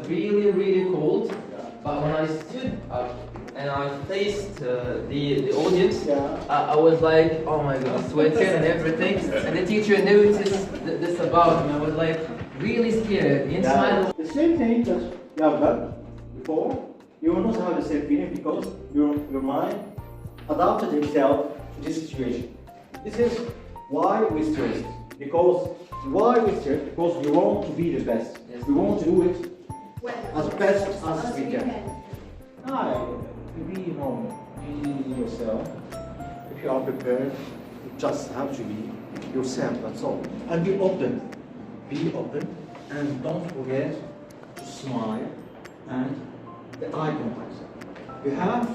really, really cold. But when I stood up and I faced the audience, I was like, oh my god, sweating and everything. And the teacher noticed this about me. I was like really scared. Inside. The same thing that you have done before, you will not have the same feeling because your mind adapted itself to this situation. This is why we stress. Why we stress? Because we want to be the best. Yes. We want to do it as best as we can. Be normal. Be yourself. If you are prepared, you just have to be yourself. That's all. And be open. Be open, and don't forget to smile and the eye contact. You have,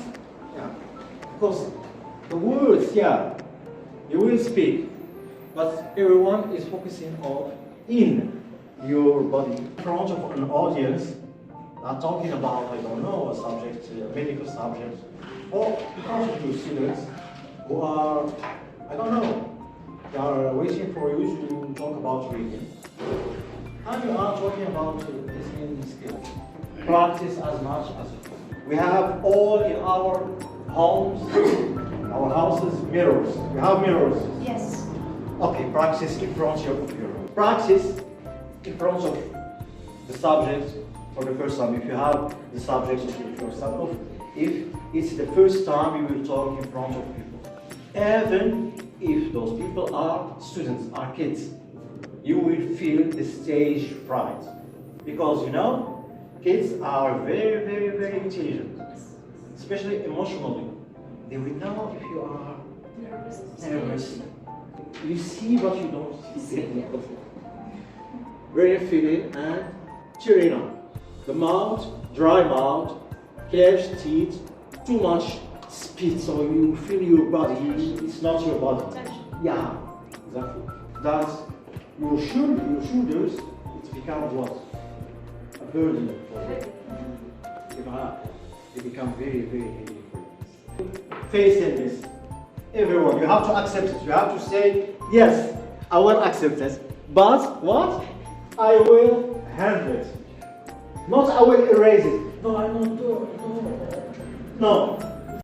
because the words, you will speak, but everyone is focusing in your body. In front of an audience, not talking about, I don't know, a subject, a medical subject, or in front of your students who are, I don't know, they are waiting for you to talk about reading. And you are talking about listening skills. Practice as much as you can. We have all in our homes, our houses, mirrors. You have mirrors? Yes. Okay, practice in front of your mirror. Practice in front of the subject for the first time. If you have the subject of the first time, if it's the first time you will talk in front of people. Even if those people are students, are kids, you will feel the stage fright. Because kids are very, very, very intelligent, especially emotionally. They will know if you are nervous. You see what you don't see. Very feeling and cheering up. The mouth, dry mouth, clenched teeth, too much speed, so you feel your body, it's not your body. Yeah, exactly. That's your shoulders, it becomes what? A burden for you. They become very, very heavy for you. Facing this, everyone, you have to accept it. You have to say, yes, I will accept this. But what? I will handle it. Not I will erase it. No, I don't do it. No.